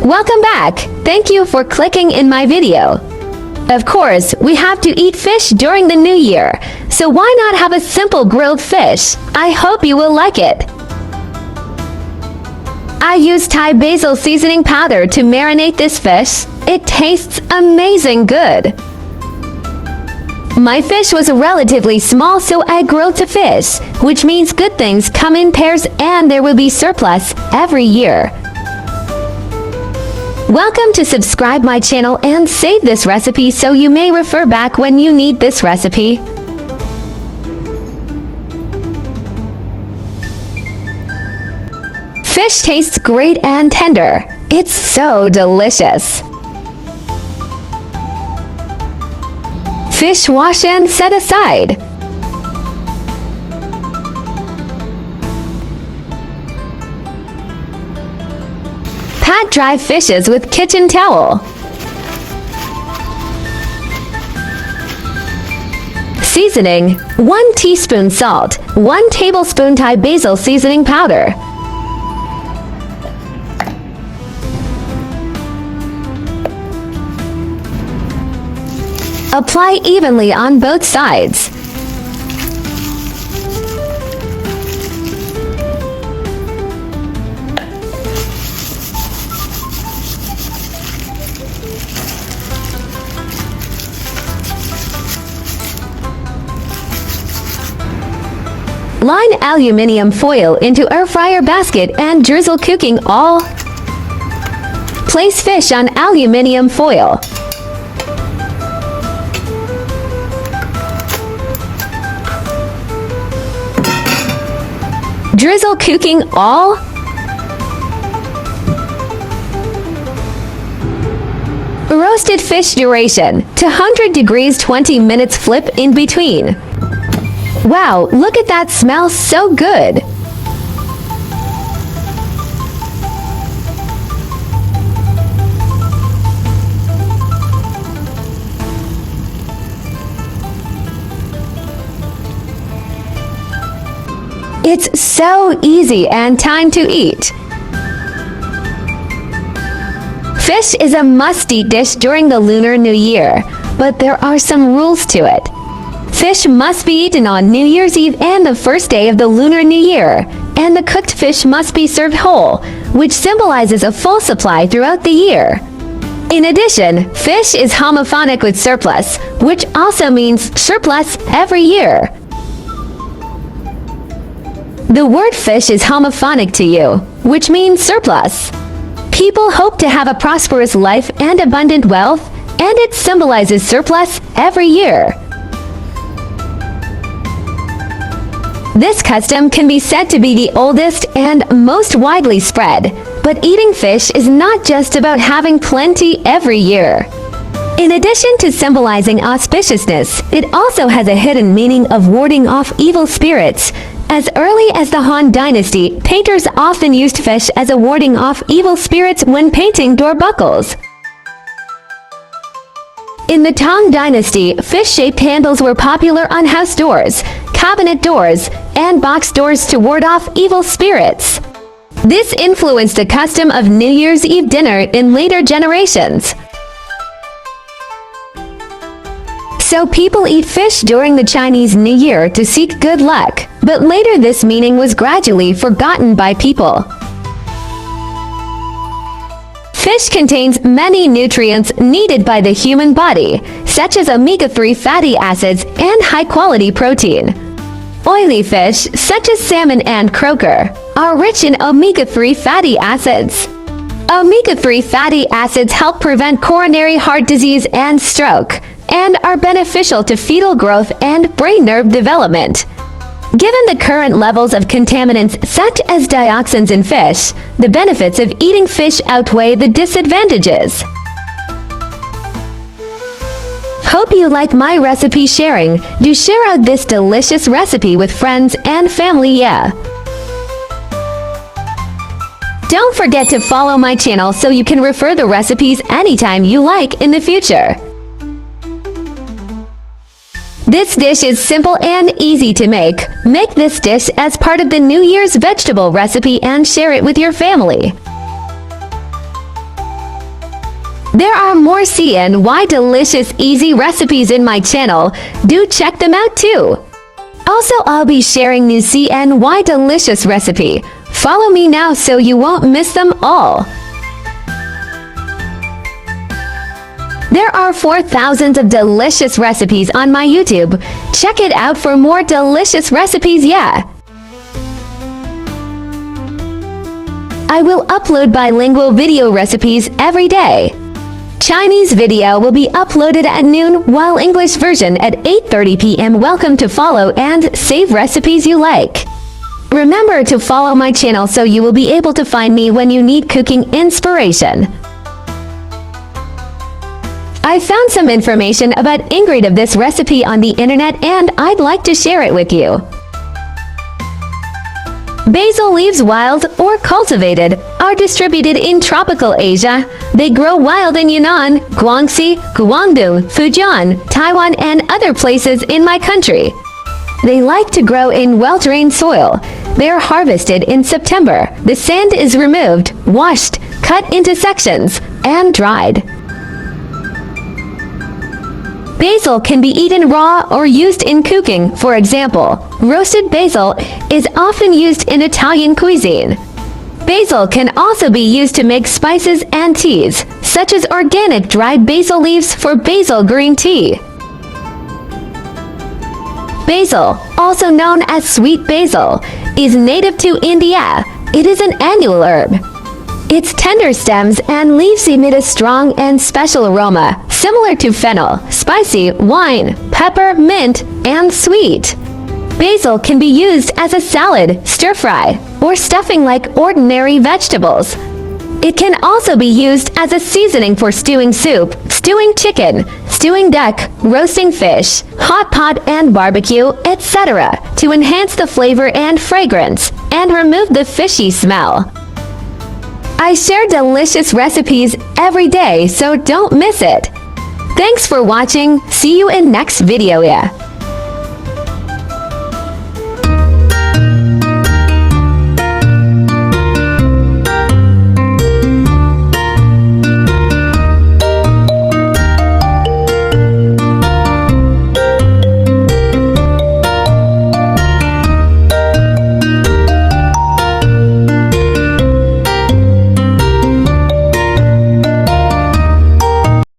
Welcome back! Thank you for clicking in my video. Of course, we have to eat fish during the new year, so why not have a simple grilled fish? I hope you will like it. I used Thai Basil Seasoning powder to marinate this fish. It tastes amazing good. My fish was relatively small, so I grilled the fish, which means good things come in pairs and there will be surplus every year. Welcome to subscribe my channel and save this recipe so you may refer back when you need this recipe. Fish tastes great and tender. It's so delicious. Fish wash and set aside. Pat dry fishes with kitchen towel. Seasoning: 1 teaspoon salt, 1 tablespoon Thai Basil Seasoning powder. Apply evenly on both sides. Line aluminium foil into air fryer basket and drizzle cooking oil. Place fish on aluminium foil. Drizzle cooking oil. Roasted fish duration: to 100 degrees 20 minutes, flip in between. Wow, look at that, smells so good! It's so easy and time to eat. Fish is a must-eat dish during the Lunar New Year, but there are some rules to it. Fish must be eaten on New Year's Eve and the first day of the Lunar New Year, and the cooked fish must be served whole, which symbolizes a full supply throughout the year. In addition, fish is homophonic with surplus, which also means surplus every year. The word fish is homophonic to you, which means surplus. People hope to have a prosperous life and abundant wealth, and it symbolizes surplus every year. This custom can be said to be the oldest and most widely spread, but eating fish is not just about having plenty every year. In addition to symbolizing auspiciousness, it also has a hidden meaning of warding off evil spirits. As early as the Han Dynasty, painters often used fish as a warding off evil spirits when painting door buckles. In the Tang Dynasty, fish-shaped handles were popular on house doors, cabinet doors, and box doors to ward off evil spirits. This influenced the custom of New Year's Eve dinner in later generations. So people eat fish during the Chinese New Year to seek good luck, but later this meaning was gradually forgotten by people. Fish contains many nutrients needed by the human body, such as omega-3 fatty acids and high-quality protein. Oily fish, such as salmon and croaker, are rich in omega-3 fatty acids. Omega-3 fatty acids help prevent coronary heart disease and stroke, and are beneficial to fetal growth and brain nerve development. Given the current levels of contaminants such as dioxins in fish, the benefits of eating fish outweigh the disadvantages. Hope you like my recipe sharing. Do share out this delicious recipe with friends and family, yeah. Don't forget to follow my channel so you can refer the recipes anytime you like in the future. This dish is simple and easy to make. Make this dish as part of the New Year's vegetable recipe and share it with your family. There are more CNY delicious easy recipes in my channel. Do check them out too. Also, I'll be sharing new CNY delicious recipe. Follow me now so you won't miss them all. There are 4,000 of delicious recipes on my YouTube. Check it out for more delicious recipes, yeah. I will upload bilingual video recipes every day. Chinese video will be uploaded at noon, while English version at 8:30 p.m. Welcome to follow and save recipes you like. Remember to follow my channel so you will be able to find me when you need cooking inspiration. I found some information about ingredient of this recipe on the internet and I'd like to share it with you. Basil leaves, wild or cultivated, are distributed in tropical Asia. They grow wild in Yunnan, Guangxi, Guangdong, Fujian, Taiwan, and other places in my country. They like to grow in well-drained soil. They are harvested in September. The sand is removed, washed, cut into sections, and dried. Basil can be eaten raw or used in cooking. For example, roasted basil is often used in Italian cuisine. Basil can also be used to make spices and teas, such as organic dried basil leaves for basil green tea. Basil, also known as sweet basil, is native to India. It is an annual herb. Its tender stems and leaves emit a strong and special aroma, similar to fennel, spicy, wine, pepper, mint, and sweet. Basil can be used as a salad, stir-fry, or stuffing like ordinary vegetables. It can also be used as a seasoning for stewing soup, stewing chicken, stewing duck, roasting fish, hot pot and barbecue, etc. to enhance the flavor and fragrance, and remove the fishy smell. I share delicious recipes every day, so don't miss it. Thanks for watching. See you in next video, yeah.